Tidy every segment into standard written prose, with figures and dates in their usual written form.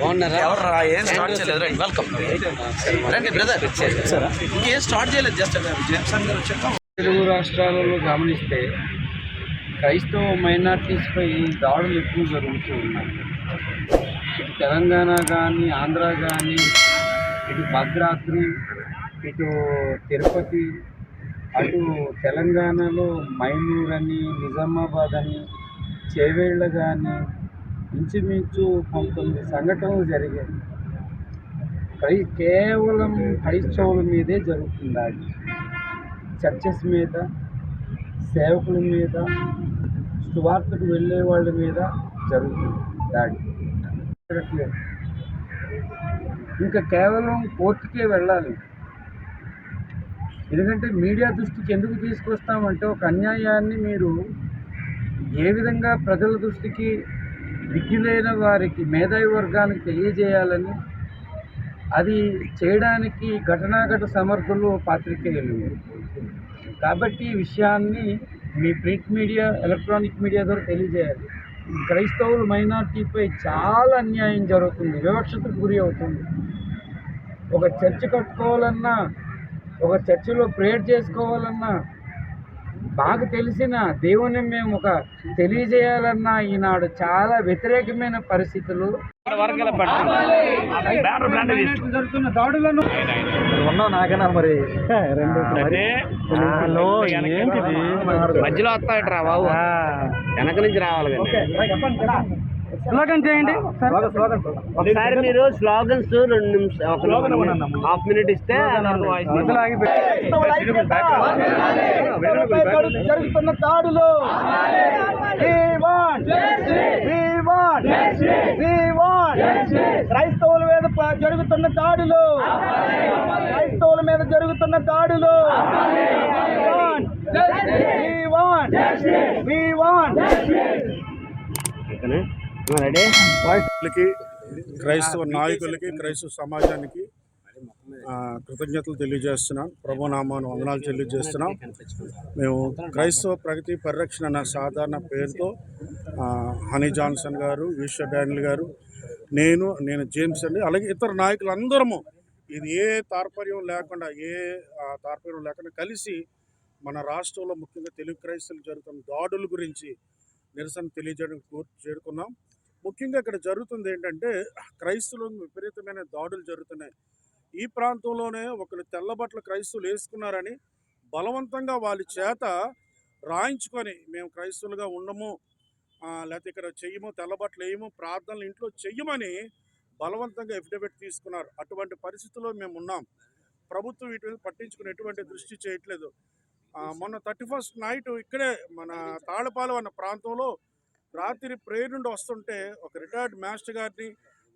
బాగున్నారా? ఎవరు ఏం స్టార్ట్ చేయలేదు. రండి, వెల్కమ్. రండి బ్రదర్. ఇంకేం స్టార్ట్ చేయలేదు, జస్ట్ జేమ్సన్ గారు వచ్చాక. తెలుగు రాష్ట్రాలలో గమనిస్తే క్రైస్తవ మైనార్టీస్పై దాడులు ఎక్కువ జరుగుతూ ఉన్నాయి. ఇటు తెలంగాణ కానీ, ఆంధ్ర కానీ, ఇటు భద్రాద్రి, ఇటు తిరుపతి, అటు తెలంగాణలో మైనూర్ అని, నిజామాబాద్ అని, చేవేళ్ళ కానీ ఇంచుమించు 19 సంఘటనలు జరిగాయి. కేవలం క్రైస్తవుల మీదే జరుగుతుంది దాడి. చర్చెస్ మీద, సేవకుల మీద, సువార్తకు వెళ్ళే వాళ్ళ మీద జరుగుతుంది దాడి. ఇంకా కేవలం కోర్టుకే వెళ్ళాలి. ఎందుకంటే మీడియా దృష్టికి ఎందుకు తీసుకొస్తామంటే, ఒక అన్యాయాన్ని మీరు ఏ విధంగా ప్రజల దృష్టికి, విజ్ఞులైన వారికి, మేధావి వర్గానికి తెలియజేయాలని, అది చేయడానికి ఘటనాఘట సమర్థులు పాత్రికేయులు. కాబట్టి ఈ విషయాన్ని me print media, electronic media ద్వారా తెలియజేయాలి. క్రైస్తవులు మైనార్టీపై చాలా అన్యాయం జరుగుతుంది, వివక్షతకు గురి అవుతుంది. ఒక చర్చ్ కట్టుకోవాలన్నా, ఒక చర్చిలో ప్రేయర్ చేసుకోవాలన్నా, మాకు తెలిసిన దేవుని మేము ఒక తెలియజేయాలన్నా ఈనాడు చాలా వ్యతిరేకమైన పరిస్థితులు. జరుగుతున్న దాడులను నాకనా మరి మధ్యలో వస్తాయట్రా బాబు, వెనక నుంచి రావాలి. స్లోగన్ చేయండి ఒకసారి. మీరు స్లోగన్స్ 2 నిమిషాలు, 1/2 మినిట్ ఇస్తే జరుగుతున్న దాడులు క్రైస్తవుల మీద జరుగుతున్న దాడులు, క్రైస్తవుల మీద జరుగుతున్న దాడులు. క్రైస్తవ నాయకులకి, క్రైస్తవ సమాజానికి కృతజ్ఞతలు తెలియజేస్తున్నాం. ప్రభునామాను వందనాలు తెలియజేస్తున్నాం. మేము క్రైస్తవ ప్రగతి పరిరక్షణ అన్న సాధారణ పేరుతో హనీ జాన్సన్ గారు, విశ్వ డానియల్ గారు, నేను జేమ్స్ అండి, అలాగే ఇతర నాయకులు అందరము ఇది ఏ తాత్పర్యం లేకుండా కలిసి మన రాష్ట్రంలో ముఖ్యంగా తెలుగు క్రైస్తవులు జరుగుతున్న దాడుల గురించి నిరసన తెలియజేయడానికి చేరుకున్నాం. ముఖ్యంగా ఇక్కడ జరుగుతుంది ఏంటంటే, క్రైస్తవులకు విపరీతమైన దాడులు జరుగుతున్నాయి. ఈ ప్రాంతంలోనే ఒకరు తెల్లబట్టలు క్రైస్తవులు వేసుకున్నారని బలవంతంగా వాళ్ళ చేత రాయించుకొని, మేము క్రైస్తవులుగా ఉండము, లేకపోతే ఇక్కడ చెయ్యము, తెల్లబట్టలు వేయము, ప్రార్థనలు ఇంట్లో చెయ్యమని బలవంతంగా ఎఫిడవిట్ తీసుకున్నారు. అటువంటి పరిస్థితుల్లో మేము ఉన్నాం. ప్రభుత్వం వీటి మీద పట్టించుకుని ఎటువంటి దృష్టి చేయట్లేదు. మొన్న 31st నైట్ ఇక్కడే మన తాళపాలెం అన్న ప్రాంతంలో రాత్రి ప్రేయర్ నుండి వస్తుంటే ఒక రిటైర్డ్ మాస్టర్ గారిని,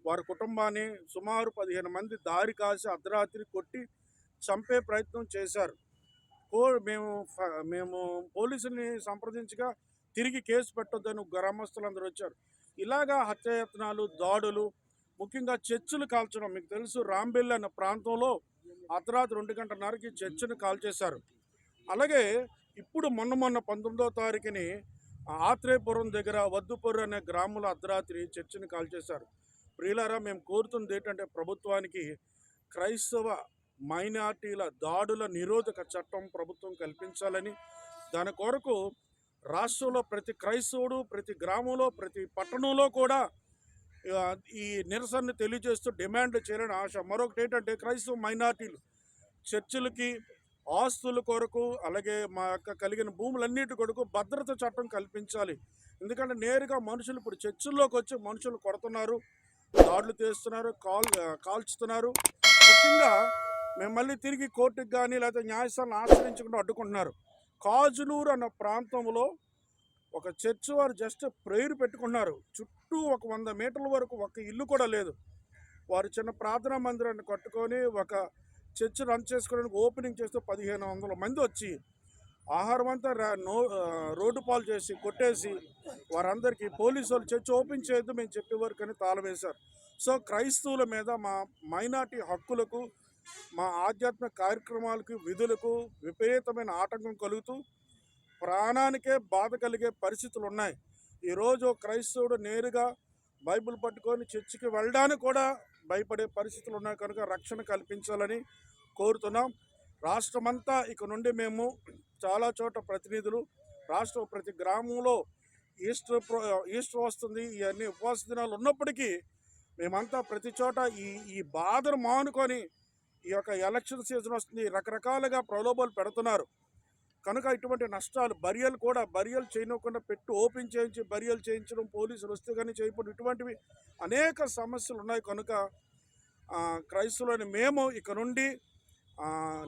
వారి కుటుంబాన్ని సుమారు 15 మంది దారి కాసి అర్ధరాత్రి కొట్టి చంపే ప్రయత్నం చేశారు. మేము పోలీసుల్ని సంప్రదించగా తిరిగి కేసు పెట్టొద్దని గ్రామస్తులందరూ వచ్చారు. ఇలాగా హత్యాయత్నాలు, దాడులు, ముఖ్యంగా చర్చిలు కాల్చడం. మీకు తెలుసు, రాంబెల్లి అన్న ప్రాంతంలో అర్ధరాత్రి 2:30కి చర్చిని కాల్చేశారు. అలాగే ఇప్పుడు మొన్న 19వ తారీఖుని ఆత్రేయపురం దగ్గర వద్దుపొర్రు అనే గ్రామంలో అర్ధరాత్రి చర్చిని కాల్చేశారు. ప్రియులారా, మేము కోరుతుంది ఏంటంటే, ప్రభుత్వానికి క్రైస్తవ మైనార్టీల దాడుల నిరోధక చట్టం ప్రభుత్వం కల్పించాలని, దాని కొరకు రాష్ట్రంలో ప్రతి క్రైస్తవుడు, ప్రతి గ్రామంలో, ప్రతి పట్టణంలో కూడా ఈ నిరసనని తెలియజేస్తూ డిమాండ్ చేయాలని ఆశ. మరొకటి ఏంటంటే, క్రైస్తవ మైనార్టీలు చర్చిలకి, ఆస్తుల కొరకు, అలాగే మా యొక్క కలిగిన భూములన్నిటి కొరకు భద్రత చట్టం కల్పించాలి. ఎందుకంటే నేరుగా మనుషులు ఇప్పుడు చర్చిల్లోకి వచ్చి మనుషులు కొడుతున్నారు, దాడులు చేస్తున్నారు, కాల్చుతున్నారు. ముఖ్యంగా మేము మళ్ళీ తిరిగి కోర్టుకు కానీ లేకపోతే న్యాయస్థానాన్ని ఆశ్రయించకుండా అడ్డుకుంటున్నారు. కాజులూరు అన్న ప్రాంతంలో ఒక చర్చ్ వారు జస్ట్ ప్రేయర్ పెట్టుకున్నారు. చుట్టూ 100 మీటర్ల వరకు ఒక ఇల్లు కూడా లేదు. వారు చిన్న ప్రార్థనా మందిరాన్ని కట్టుకొని ఒక చర్చ్ రన్ చేసుకోవడానికి ఓపెనింగ్ చేస్తూ 1500 మంది వచ్చి ఆహారం అంతా రోడ్డు పాలు చేసి కొట్టేసి వారందరికీ పోలీసు వాళ్ళు చర్చ్ ఓపెన్ చేయొద్దు మేము చెప్పేవారు కానీ తాళం వేశారు. సో క్రైస్తవుల మీద మా మైనార్టీ హక్కులకు, మా ఆధ్యాత్మిక కార్యక్రమాలకు, విధులకు విపరీతమైన ఆటంకం కలుగుతూ ప్రాణానికే బాధ కలిగే పరిస్థితులు ఉన్నాయి. ఈరోజు క్రైస్తవుడు నేరుగా బైబిల్ పట్టుకొని చర్చికి వెళ్ళడానికి కూడా భయపడే పరిస్థితులు ఉన్నాయి. కనుక రక్షణ కల్పించాలని కోరుతున్నాం. రాష్ట్రమంతా ఇక నుండి మేము చాలా చోట ప్రతినిధులు, రాష్ట్రం ప్రతి గ్రామంలో ఈస్టర్ వస్తుంది, ఇవన్నీ ఉపవాస దినాలు ఉన్నప్పటికీ మేమంతా ప్రతి చోట ఈ బాధను మానుకొని, ఈ యొక్క ఎలక్షన్ సీజన్ వస్తుంది, రకరకాలుగా ప్రలోభాలు పెడుతున్నారు. కనుక ఇటువంటి నష్టాలు, బరియలు చేయకుండా ఓపెన్ చేయించి బరియలు చేయించడం, పోలీసులు వస్తే కానీ చేయకపోవడం, ఇటువంటివి అనేక సమస్యలు ఉన్నాయి. కనుక క్రైస్తవులని మేము ఇక నుండి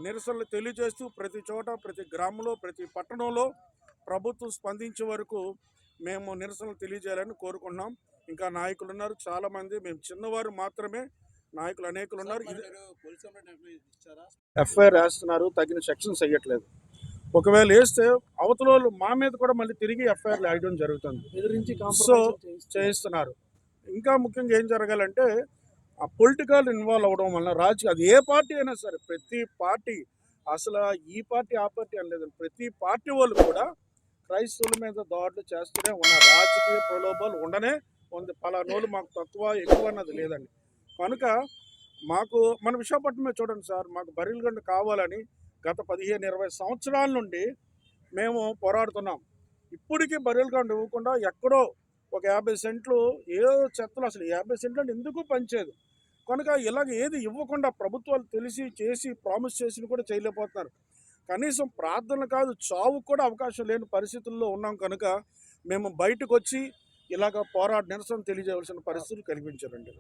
నిరసనలు తెలియజేస్తూ ప్రతి చోట, ప్రతి గ్రామంలో, ప్రతి పట్టణంలో ప్రభుత్వం స్పందించే వరకు మేము నిరసనలు తెలియజేయాలని కోరుకుంటున్నాం. ఇంకా నాయకులు ఉన్నారు చాలామంది, మేము చిన్నవారు మాత్రమే, నాయకులు అనేకులు ఉన్నారు. ఎఫ్ఐఆర్ వేస్తున్నారు, తగిన సెక్షన్స్ వేయట్లేదు. ఒకవేళ వేస్తే అవతల వాళ్ళు మా మీద కూడా మళ్ళీ తిరిగి ఎఫ్ఐఆర్లు వేయడం జరుగుతుంది. సో చేయిస్తున్నారు. ఇంకా ముఖ్యంగా ఏం జరగాలంటే ఆ పొలిటికల్ ఇన్వాల్వ్ అవ్వడం వల్ల రాజకీయ, అది ఏ పార్టీ అయినా సరే, ప్రతి పార్టీ, అసలు ఈ పార్టీ ఆ పార్టీ అని లేదండి, ప్రతి పార్టీ వాళ్ళు కూడా క్రైస్తవుల మీద దాడులు చేస్తూనే ఉన్నారు. రాజకీయ ప్రలోభాలు ఉండనే ఉంది. పలానోళ్ళు మాకు తక్కువ ఎక్కువ అన్నది లేదండి. కనుక మాకు మన విశాఖపట్నమే చూడండి సార్, మాకు బరిల్గండ కావాలని గత 15-20 సంవత్సరాల నుండి మేము పోరాడుతున్నాం. ఇప్పటికీ బరిల్గండ ఇవ్వకుండా ఎక్కడో ఒక 50 సెంట్లు ఏదో చెత్తలు, అసలు 50 సెంట్లు అంటే ఎందుకు పనిచేయదు. కనుక ఇలాగ ఏది ఇవ్వకుండా ప్రభుత్వాలు తెలిసి చేసి ప్రామిస్ చేసి కూడా చేయలేకపోతున్నారు. కనీసం ప్రార్థనలు కాదు, చావుకు కూడా అవకాశం లేని పరిస్థితుల్లో ఉన్నాం. కనుక మేము బయటకు వచ్చి ఇలాగ నిరసన తెలియజేయవలసిన పరిస్థితులు కల్పించారండి.